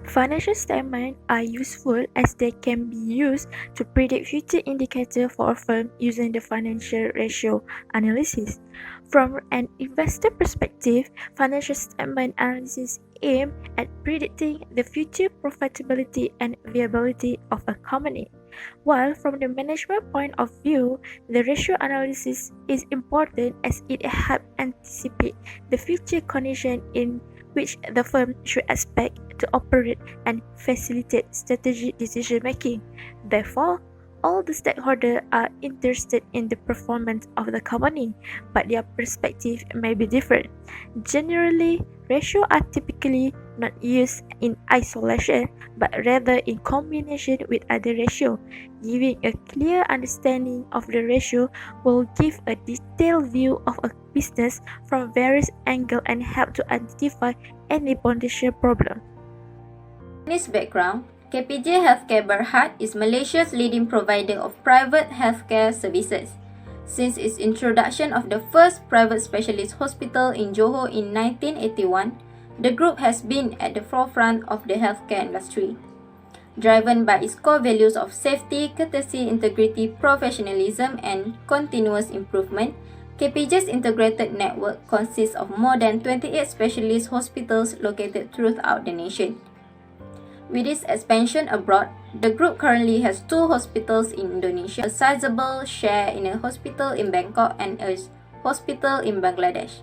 Financial statements are useful as they can be used to predict future indicators for a firm using the financial ratio analysis. From an investor perspective, financial statement analysis aim at predicting the future profitability and viability of a company. While from the management point of view, the ratio analysis is important as it helps anticipate the future condition in which the firm should expect to operate and facilitate strategic decision making. Therefore, all the stakeholders are interested in the performance of the company, but their perspective may be different. Generally, ratios are typically not used in isolation, but rather in combination with other ratios. Giving a clear understanding of the ratio will give a detailed view of a business from various angles and help to identify any potential problem. In its background, KPJ Healthcare Berhad is Malaysia's leading provider of private healthcare services. Since its introduction of the first private specialist hospital in Johor in 1981, the group has been at the forefront of the healthcare industry. Driven by its core values of safety, courtesy, integrity, professionalism, and continuous improvement, KPJ's integrated network consists of more than 28 specialist hospitals located throughout the nation. With its expansion abroad, the group currently has 2 hospitals in Indonesia, a sizable share in a hospital in Bangkok and a hospital in Bangladesh.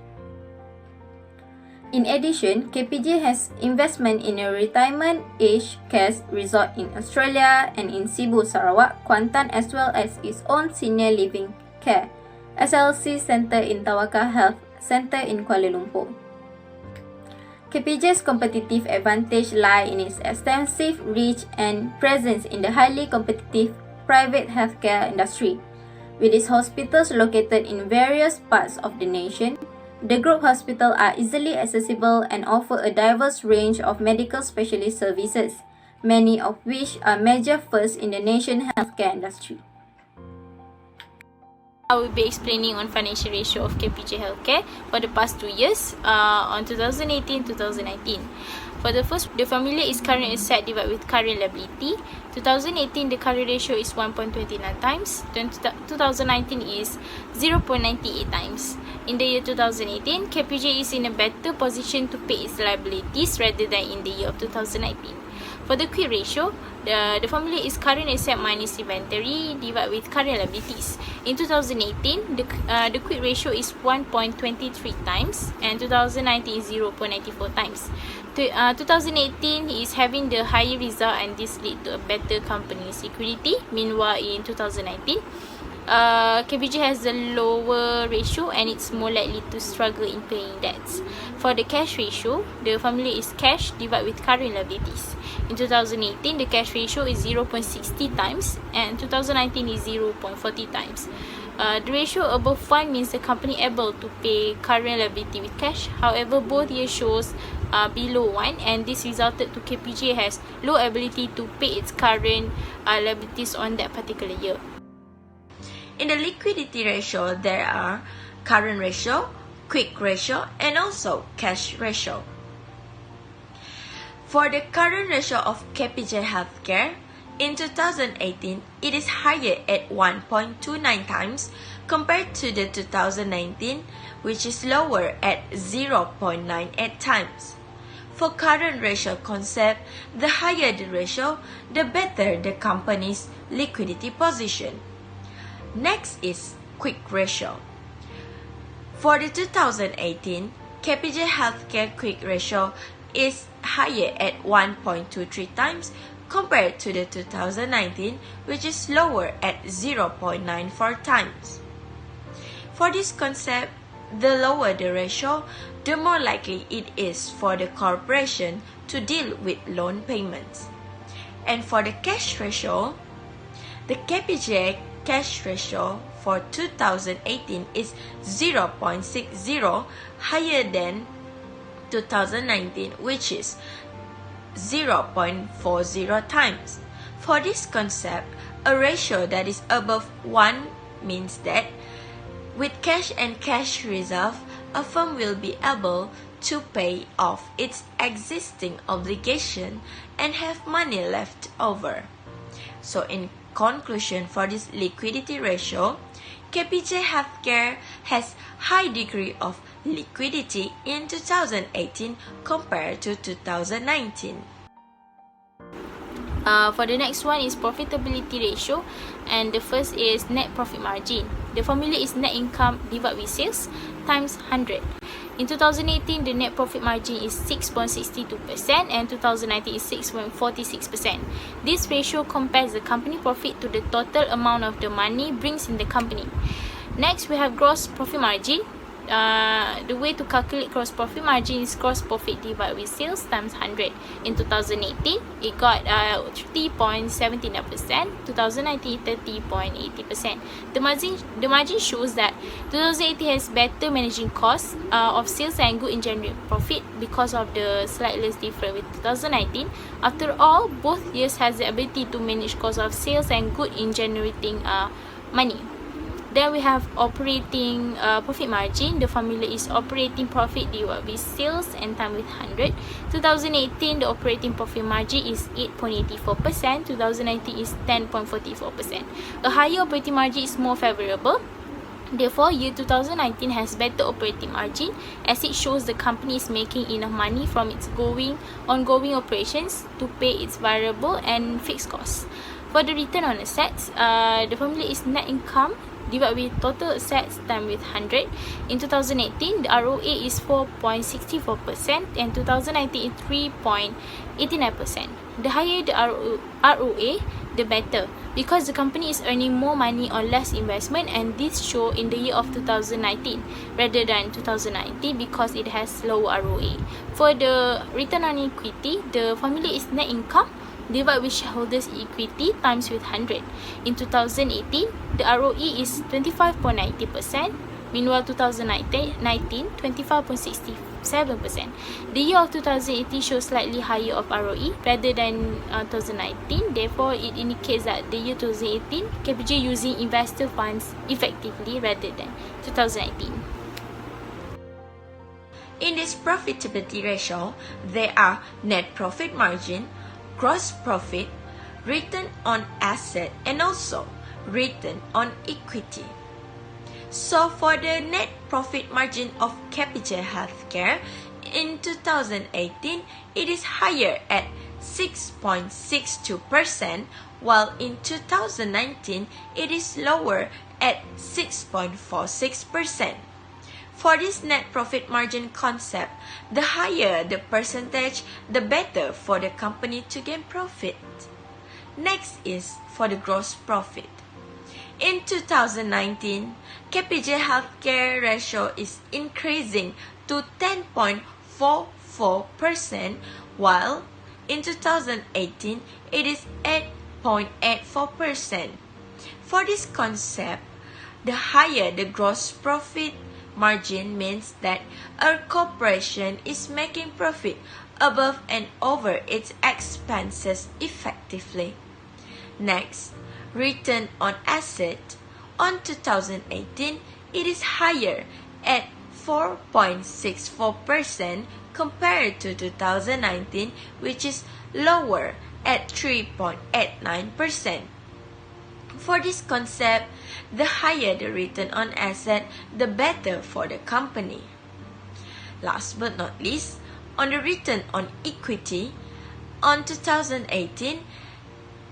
In addition, KPJ has investment in a retirement age care resort in Australia and in Sibu, Sarawak, Kuantan, as well as its own senior living care SLC Center in Tawakal Health Center in Kuala Lumpur. KPJ's competitive advantage lie in its extensive reach and presence in the highly competitive private healthcare industry. With its hospitals located in various parts of the nation, the group hospitals are easily accessible and offer a diverse range of medical specialist services, many of which are major firsts in the nation's healthcare industry. I will be explaining on financial ratio of KPJ Healthcare for the past 2 years on 2018-2019. For the first, the formula is current asset divided with current liability. 2018, the current ratio is 1.29 times. 2019 is 0.98 times. In the year 2018, KPJ is in a better position to pay its liabilities rather than in the year of 2019. For the quick ratio, the formula is current asset minus inventory divided with current liabilities. In 2018, the quick ratio is 1.23 times and 2019 is 0.94 times. 2018 is having the higher result and this lead to a better company's liquidity. Meanwhile, in 2019, KPJ has a lower ratio and it's more likely to struggle in paying debts. For the cash ratio, the formula is cash divided with current liabilities. In 2018, the cash ratio is 0.60 times and 2019 is 0.40 times. The ratio above 1 means the company able to pay current liability with cash. However, both ratios are below 1 and this resulted to KPJ has low ability to pay its current liabilities on that particular year. In the liquidity ratio, there are current ratio, quick ratio, and also cash ratio. For the current ratio of KPJ Healthcare, in 2018, it is higher at 1.29 times compared to the 2019, which is lower at 0.98 times. For current ratio concept, the higher the ratio, the better the company's liquidity position. Next is quick ratio. For the 2018, KPJ Healthcare quick ratio is higher at 1.23 times compared to the 2019, which is lower at 0.94 times. For this concept, the lower the ratio, the more likely it is for the corporation to deal with loan payments. And for the cash ratio, the KPJ cash ratio for 2018 is 0.60, higher than 2019, which is 0.40 times. For this concept, a ratio that is above 1 means that with cash and cash reserve, a firm will be able to pay off its existing obligation and have money left over. So in conclusion, for this liquidity ratio, KPJ Healthcare has high degree of liquidity in 2018 compared to 2019. For the next one is profitability ratio, and the first is net profit margin. The formula is net income divided with sales times 100. In 2018, the net profit margin is 6.62% and 2019 is 6.46%. This ratio compares the company profit to the total amount of the money brings in the company. Next, we have gross profit margin. The way to calculate gross profit margin is gross profit divided with sales times 100. In 2018, it got 30.79%. 2019, 30.80%. The margin shows that 2018 has better managing costs of sales and good in generating profit because of the slight less different with 2019. After all, both years has the ability to manage cost of sales and good in generating money. Then we have operating profit margin. The formula is operating profit divided with sales and times with 100. 2018, the operating profit margin is 8.84%. 2019 is 10.44%. A higher operating margin is more favorable. Therefore, year 2019 has better operating margin as it shows the company is making enough money from its ongoing operations to pay its variable and fixed costs. For the return on assets, the formula is net income divided with total assets times with 100. In 2018, the ROA is 4.64% and 2019 is 3.89%. The higher the ROA, the better, because the company is earning more money on less investment, and this show in the year of 2019 rather than 2019 because it has lower ROA. For the return on equity, the formula is net income divided with shareholders' equity times with 100. In 2018, the ROE is 25.90%. Meanwhile, 2019, 25.67%. The year of 2018 shows slightly higher of ROE rather than 2019. Therefore, it indicates that the year 2018, KPJ using investor funds effectively rather than 2019. In this profitability ratio, there are net profit margin, gross profit, return on asset, and also return on equity. So for the net profit margin of KPJ Healthcare in 2018, it is higher at 6.62%, while in 2019, it is lower at 6.46%. For this net profit margin concept, the higher the percentage, the better for the company to gain profit. Next is for the gross profit. In 2019, KPJ Healthcare ratio is increasing to 10.44%, while in 2018, it is 8.84%. For this concept, the higher the gross profit margin means that a corporation is making profit above and over its expenses effectively. Next, return on asset. On 2018, it is higher at 4.64% compared to 2019, which is lower at 3.89%. For this concept, the higher the return on asset, the better for the company. Last but not least, on the return on equity, on 2018,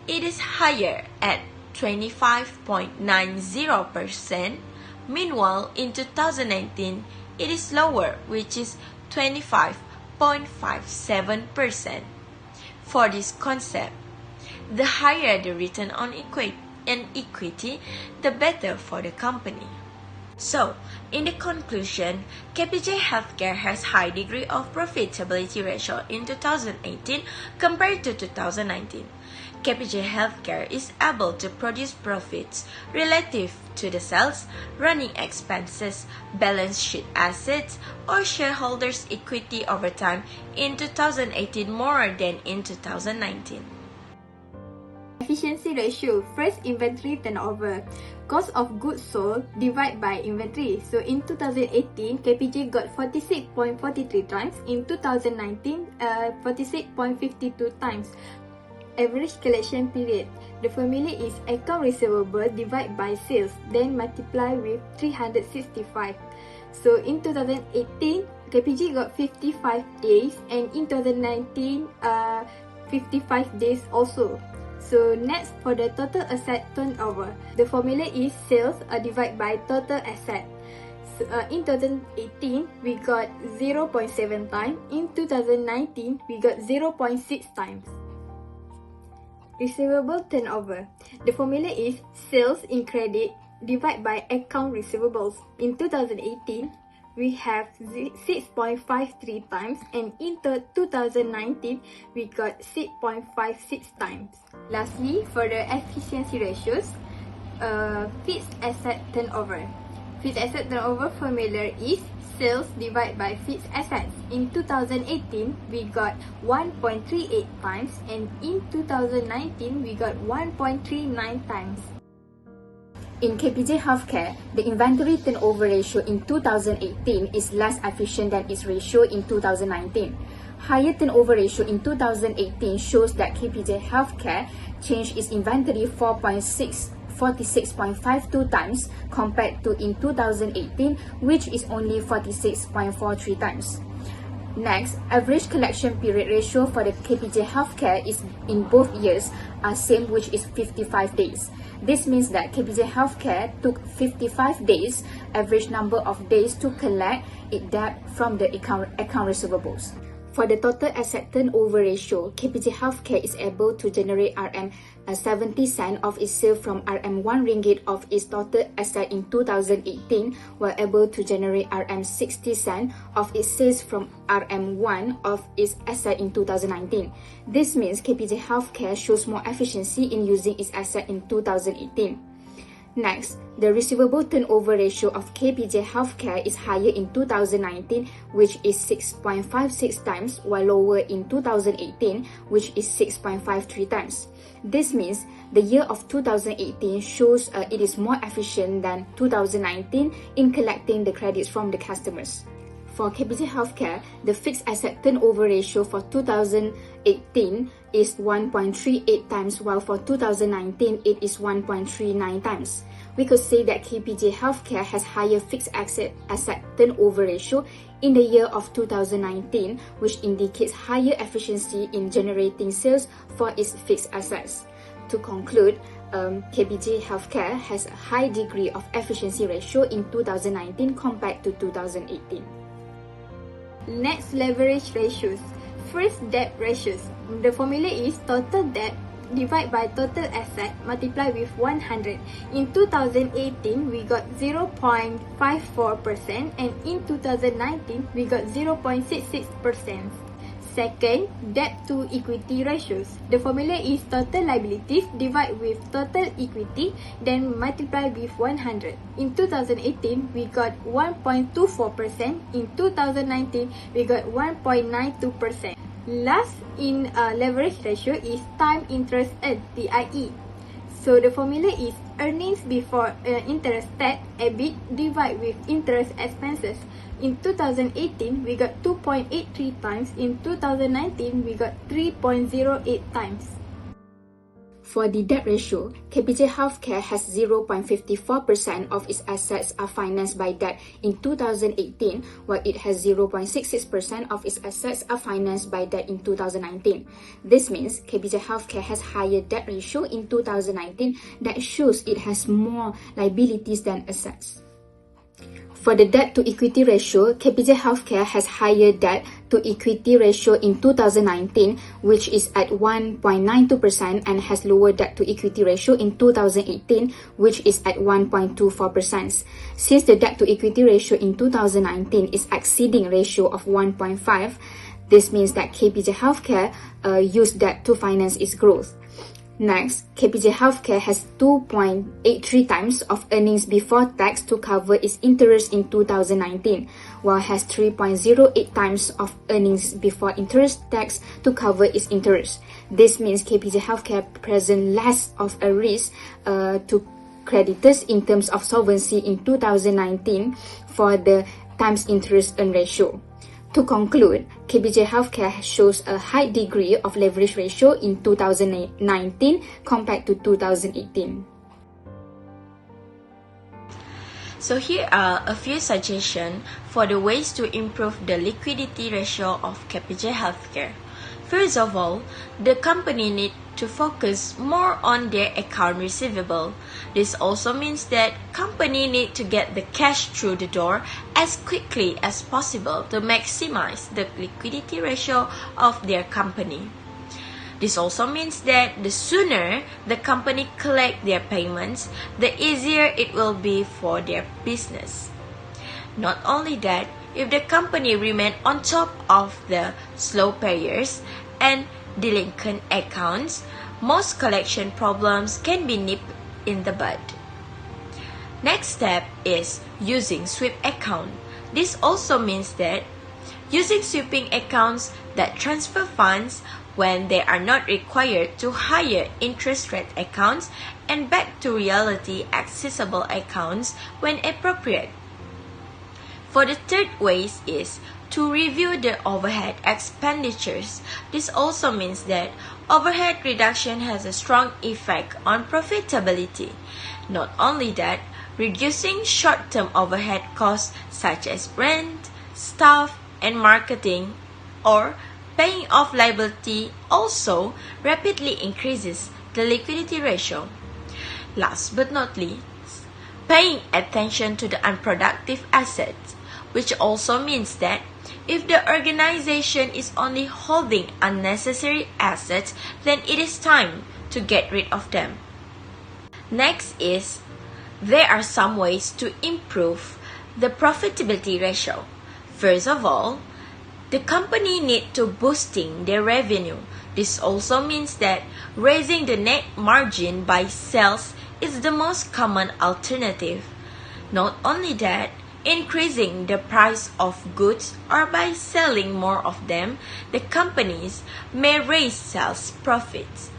it is higher at 25.90%. Meanwhile, in 2019, it is lower, which is 25.57%. For this concept, the higher the return on equity, the better for the company. So, in the conclusion, KPJ Healthcare has high degree of profitability ratio in 2018 compared to 2019. KPJ Healthcare is able to produce profits relative to the sales, running expenses, balance sheet assets, or shareholders' equity over time in 2018 more than in 2019. efficiency ratio. First, inventory turnover. Cost of goods sold divided by inventory. So in 2018, KPJ got 46.43 times. In 2019, 46.52 times. Average collection period. The formula is account receivable divided by sales, then multiply with 365. So in 2018, KPJ got 55 days, and in 2019, 55 days also. So next, for the total asset turnover, the formula is sales divided by total asset. So, in 2018, we got 0.7 times. In 2019, we got 0.6 times. Receivable turnover. The formula is sales in credit divided by account receivables. In 2018, we have 6.53 times, and in 2019, we got 6.56 times. Lastly, for the efficiency ratios, fixed asset turnover. Fixed asset turnover formula is sales divided by fixed assets. In 2018, we got 1.38 times, and in 2019, we got 1.39 times. In KPJ Healthcare, the inventory turnover ratio in 2018 is less efficient than its ratio in 2019. Higher turnover ratio in 2018 shows that KPJ Healthcare changed its inventory 46.52 times compared to in 2018, which is only 46.43 times. Next, average collection period ratio for the KPJ Healthcare is in both years are same, which is 55 days. This means that KPJ Healthcare took 55 days, average number of days to collect its debt from the account receivables. For the total asset turnover ratio, KPJ Healthcare is able to generate RM 70 cent of its sale from RM 1 ringgit of its total asset in 2018, while able to generate RM 60 cent of its sales from RM 1 of its asset in 2019. This means KPJ Healthcare shows more efficiency in using its asset in 2018. Next, the receivable turnover ratio of KPJ Healthcare is higher in 2019, which is 6.56 times, while lower in 2018, which is 6.53 times. This means the year of 2018 shows it is more efficient than 2019 in collecting the credits from the customers. For KPJ Healthcare, the fixed asset turnover ratio for 2018 is 1.38 times, while for 2019 it is 1.39 times. We could say that KPJ Healthcare has higher fixed asset turnover ratio in the year of 2019, which indicates higher efficiency in generating sales for its fixed assets. To conclude, KPJ Healthcare has a high degree of efficiency ratio in 2019 compared to 2018. Next, leverage ratios. First, debt ratios. The formula is total debt divided by total asset multiplied with 100. In 2018, we got 0.54%, and in 2019, we got 0.66%. Second, debt to equity ratios. The formula is total liabilities divided with total equity, then multiply with 100. In 2018, we got 1.24%. In 2019, we got 1.92%. Last in leverage ratio is time interest earned, TIE. So the formula is earnings before interest tax, EBIT, divided with interest expenses. In 2018, we got 2.83 times. In 2019, we got 3.08 times. For the debt ratio, KPJ Healthcare has 0.54% of its assets are financed by debt in 2018, while it has 0.66% of its assets are financed by debt in 2019. This means KPJ Healthcare has higher debt ratio in 2019 that shows it has more liabilities than assets. For the debt to equity ratio, KPJ Healthcare has higher debt to equity ratio in 2019, which is at 1.92%, and has lower debt to equity ratio in 2018, which is at 1.24%. Since the debt to equity ratio in 2019 is exceeding ratio of 1.5, this means that KPJ Healthcare used debt to finance its growth. Next, KPJ Healthcare has 2.83 times of earnings before tax to cover its interest in 2019, while has 3.08 times of earnings before interest tax to cover its interest. This means KPJ Healthcare presents less of a risk to creditors in terms of solvency in 2019 for the times interest earn ratio. To conclude, KPJ Healthcare shows a high degree of leverage ratio in 2019 compared to 2018. So here are a few suggestions for the ways to improve the liquidity ratio of KPJ Healthcare. First of all, the company needs to focus more on their account receivable. This also means that company need to get the cash through the door as quickly as possible to maximize the liquidity ratio of their company. This also means that the sooner the company collect their payments, the easier it will be for their business. Not only that, if the company remain on top of the slow payers and delinquent accounts, most collection problems can be nipped in the bud. Next step is using sweep account. This also means that using sweeping accounts that transfer funds when they are not required to higher interest rate accounts and back to reality accessible accounts when appropriate. For the third way is to review the overhead expenditures. This also means that overhead reduction has a strong effect on profitability. Not only that, reducing short-term overhead costs such as rent, staff, and marketing, or paying off liability also rapidly increases the liquidity ratio. Last but not least, paying attention to the unproductive assets, which also means that if the organization is only holding unnecessary assets, then it is time to get rid of them. Next is, there are some ways to improve the profitability ratio. First of all, the company need to boosting their revenue. This also means that raising the net margin by sales is the most common alternative. Not only that, increasing the price of goods or by selling more of them, the companies may raise sales profits.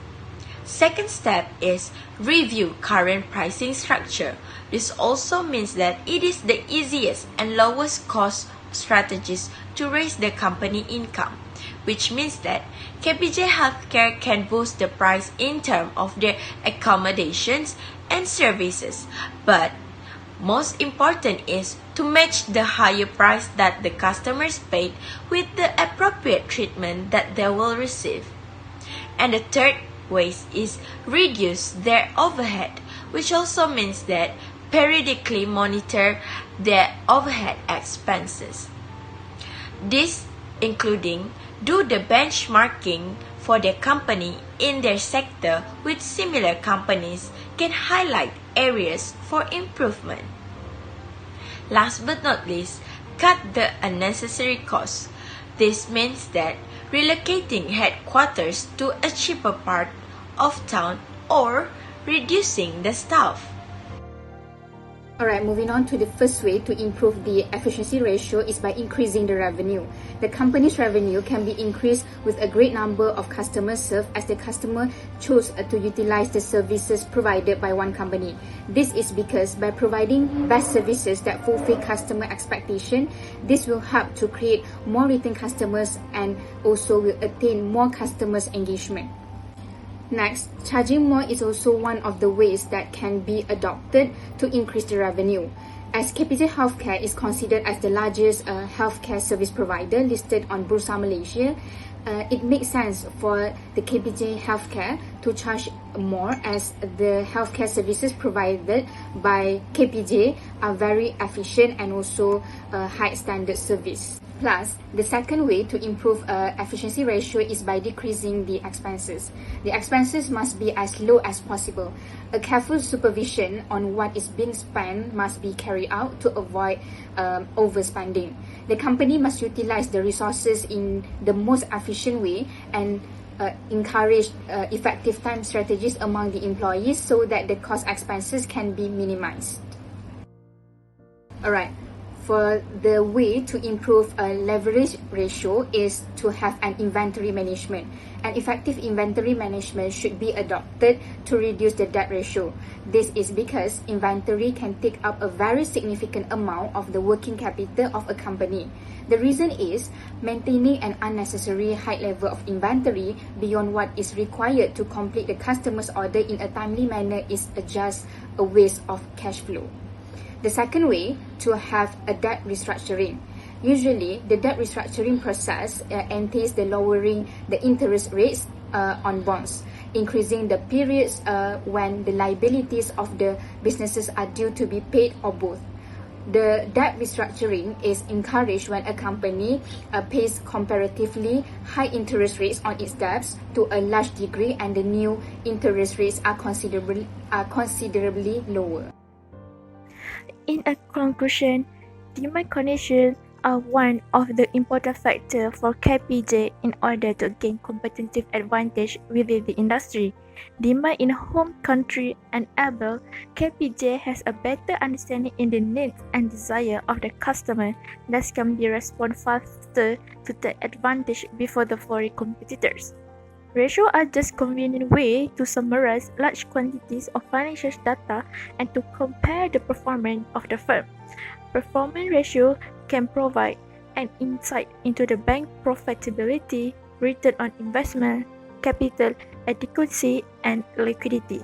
Second step is review current pricing structure. This also means that it is the easiest and lowest cost strategies to raise the company income, which means that KPJ Healthcare can boost the price in terms of their accommodations and services, but most important is to match the higher price that the customers paid with the appropriate treatment that they will receive. And the third way is reduce their overhead, which also means that periodically monitor their overhead expenses. This including do the benchmarking for their company in their sector with similar companies can highlight areas for improvement. Last but not least, cut the unnecessary costs. This means that relocating headquarters to a cheaper part of town or reducing the staff. Alright, moving on to the first way to improve the efficiency ratio is by increasing the revenue. The company's revenue can be increased with a great number of customers served as the customer choose to utilize the services provided by one company. This is because by providing best services that fulfill customer expectation, this will help to create more return customers and also will attain more customers' engagement. Next, charging more is also one of the ways that can be adopted to increase the revenue. As KPJ Healthcare is considered as the largest healthcare service provider listed on Bursa Malaysia, it makes sense for the KPJ Healthcare to charge more as the healthcare services provided by KPJ are very efficient and also high standard service. Plus, the second way to improve efficiency ratio is by decreasing the expenses. The expenses must be as low as possible. A careful supervision on what is being spent must be carried out to avoid overspending. The company must utilize the resources in the most efficient way and encourage effective time strategies among the employees so that the cost expenses can be minimized. Alright, for the way to improve a leverage ratio is to have an inventory management. An effective inventory management should be adopted to reduce the debt ratio. This is because inventory can take up a very significant amount of the working capital of a company. The reason is maintaining an unnecessary high level of inventory beyond what is required to complete the customer's order in a timely manner is just a waste of cash flow. The second way, to have a debt restructuring. Usually, the debt restructuring process entails the lowering the interest rates on bonds, increasing the periods when the liabilities of the businesses are due to be paid or both. The debt restructuring is encouraged when a company pays comparatively high interest rates on its debts to a large degree and the new interest rates are considerably lower. In a conclusion, demand conditions are one of the important factors for KPJ in order to gain competitive advantage within the industry. Demand in home country enable KPJ has a better understanding in the needs and desire of the customer, thus can be respond faster to take advantage before the foreign competitors. Ratios are just convenient way to summarize large quantities of financial data and to compare the performance of the firm. Performance ratio can provide an insight into the bank profitability, return on investment, capital adequacy, and liquidity.